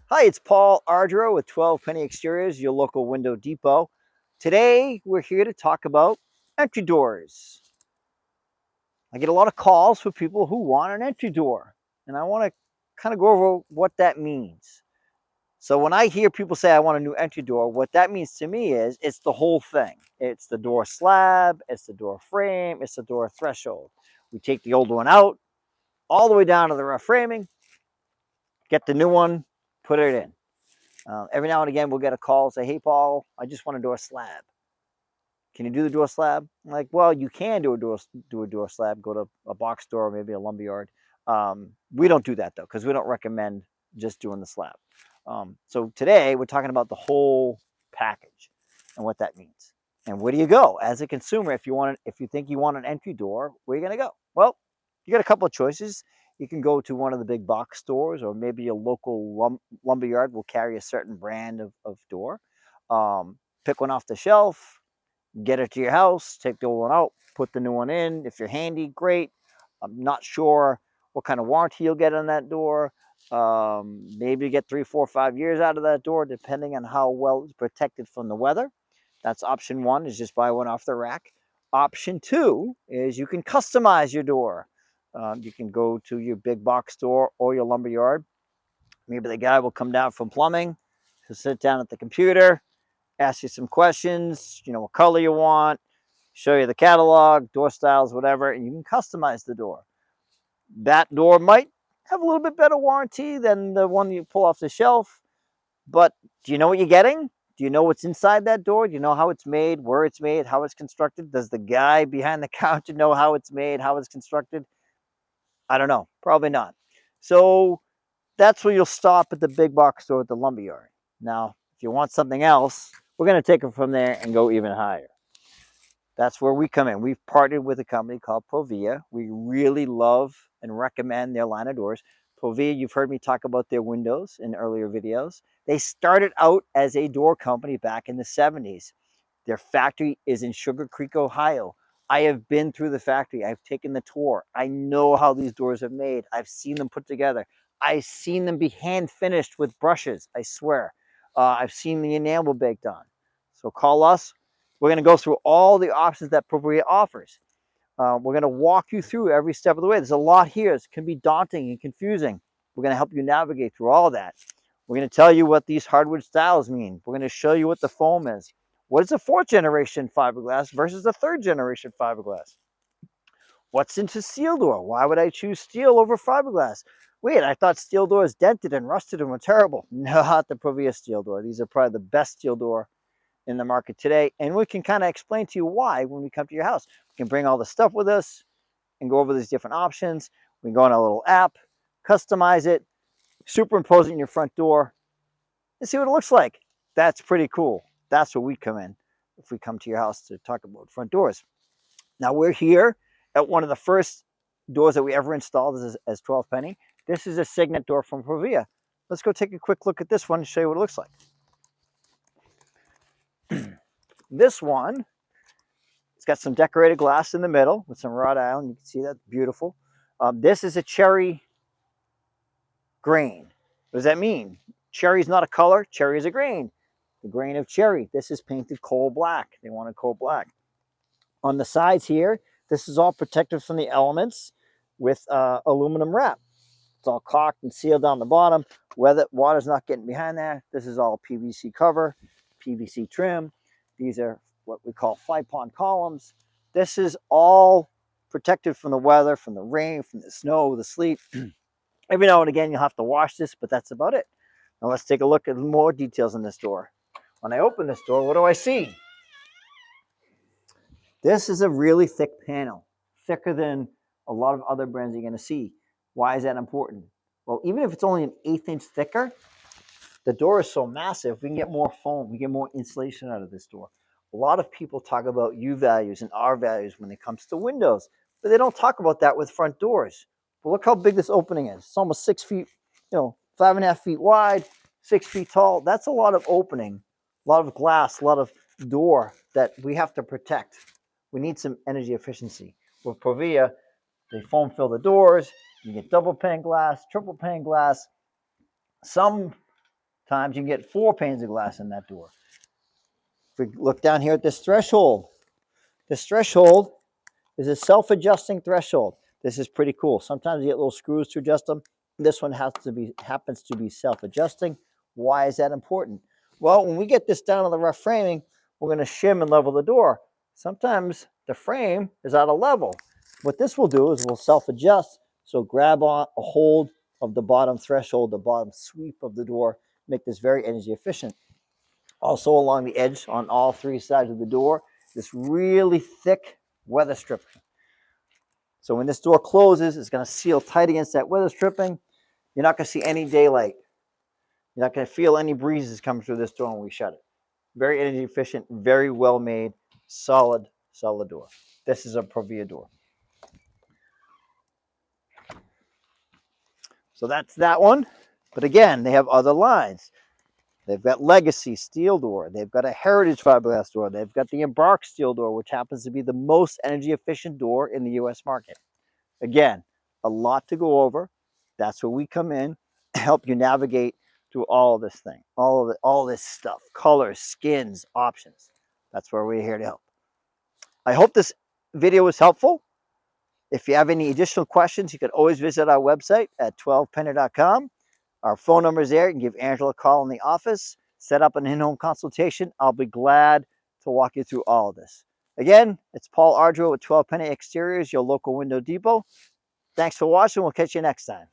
Hi, it's Paul Ardro with 12 Penny Exteriors, your local window depot. Today, we're here to talk about entry doors. I get a lot of calls for people who want an entry door, and I want to kind of go over what that means. So when I hear people say I want a new entry door, what that means to me is it's the whole thing. It's the door slab, it's the door frame, it's the door threshold. We take the old one out, all the way down to the rough framing, get the new one, put it in. Every now and again, we'll get a call, say, "Hey, Paul, I just want to do a slab. Can you do the door slab?" I'm like, "Well, you can do a door slab. Go to a box store or maybe a lumberyard." We don't do that though, because we don't recommend just doing the slab. So today we're talking about the whole package and what that means. And where do you go as a consumer if you think you want an entry door? Where are you going to go? Well, you got a couple of choices. You can go to one of the big box stores, or maybe a local lumberyard will carry a certain brand of door. Pick one off the shelf, get it to your house, take the old one out, put the new one in. If you're handy, great. I'm not sure what kind of warranty you'll get on that door. Maybe you get 3, 4, 5 years out of that door, depending on how well it's protected from the weather. That's option one, is just buy one off the rack. Option two is you can customize your door. You can go to your big box store or your lumberyard. Maybe the guy will come down from plumbing to sit down at the computer, ask you some questions, what color you want, show you the catalog, door styles, whatever, and you can customize the door. That door might have a little bit better warranty than the one you pull off the shelf, but do you know what you're getting? Do you know what's inside that door? Do you know how it's made, where it's made, how it's constructed? Does the guy behind the counter know how it's made, how it's constructed? I don't know. Probably not. So that's where you'll stop at the big box store at the lumberyard. Now, if you want something else, we're going to take it from there and go even higher. That's where we come in. We've partnered with a company called ProVia. We really love and recommend their line of doors. ProVia, you've heard me talk about their windows in earlier videos. They started out as a door company back in the 70s. Their factory is in Sugar Creek, Ohio. I have been through the factory. I've taken the tour. I know how these doors are made. I've seen them put together. I've seen them be hand finished with brushes, I swear. I've seen the enamel baked on. So call us. We're going to go through all the options that ProVia offers. We're going to walk you through every step of the way. There's a lot here. It can be daunting and confusing. We're going to help you navigate through all that. We're going to tell you what these hardwood styles mean. We're going to show you what the foam is. What is a 4th generation fiberglass versus a 3rd generation fiberglass? What's into steel door? Why would I choose steel over fiberglass? Wait, I thought steel doors dented and rusted and were terrible. Not the ProVia steel door. These are probably the best steel door in the market today. And we can kind of explain to you why when we come to your house. We can bring all the stuff with us and go over these different options. We can go on a little app, customize it, superimpose it in your front door, and see what it looks like. That's pretty cool. That's where we come in if we come to your house to talk about front doors. Now we're here at one of the first doors that we ever installed as 12 Penny. This is a Signet door from ProVia. Let's go take a quick look at this one and show you what it looks like. This one, it's got some decorated glass in the middle with some wrought iron. You can see that, beautiful. This is a cherry grain. What does that mean? Cherry is not a color, cherry is a grain. The grain of cherry. This is painted coal black. They wanted coal black. On the sides here, this is all protected from the elements with aluminum wrap. It's all caulked and sealed down the bottom. Water's not getting behind there. This is all PVC cover, PVC trim. These are what we call 5-pond columns. This is all protected from the weather, from the rain, from the snow, the sleet. Every now and again, you'll have to wash this, but that's about it. Now let's take a look at more details in this door. When I open this door, what do I see? This is a really thick panel, thicker than a lot of other brands you're going to see. Why is that important? Well, even if it's only an 1/8 inch thicker, the door is so massive, we can get more foam, we get more insulation out of this door. A lot of people talk about U values and R values when it comes to windows, but they don't talk about that with front doors. But look how big this opening is. It's almost 6 feet, 5.5 feet wide, 6 feet tall. That's a lot of opening, a lot of glass, a lot of door that we have to protect. We need some energy efficiency. With ProVia, they foam fill the doors. You get double pane glass, triple pane glass. Some Times you can get 4 panes of glass in that door. If we look down here at this threshold is a self-adjusting threshold. This is pretty cool. Sometimes you get little screws to adjust them. This one happens to be self-adjusting. Why is that important? Well, when we get this down on the rough framing, we're going to shim and level the door. Sometimes the frame is out of level. What this will do is we'll self-adjust. So grab on a hold of the bottom threshold, the bottom sweep of the door, make this very energy efficient. Also along the edge on all 3 sides of the door, this really thick weather stripping. So when this door closes, it's going to seal tight against that weather stripping. You're not going to see any daylight. You're not going to feel any breezes coming through this door when we shut it. Very energy efficient, very well made, solid door. This is a ProVia door. So that's that one. But again, they have other lines. They've got Legacy steel door. They've got a Heritage fiberglass door. They've got the Embark steel door, which happens to be the most energy efficient door in the U.S. market. Again, a lot to go over. That's where we come in, help you navigate through all of this thing, all this stuff, colors, skins, options. That's where we're here to help. I hope this video was helpful. If you have any additional questions, you can always visit our website at 12penner.com. Our phone number is there. You can give Angela a call in the office, set up an in-home consultation. I'll be glad to walk you through all of this. Again, it's Paul Ardro with 12 Penny Exteriors, your local window depot. Thanks for watching. We'll catch you next time.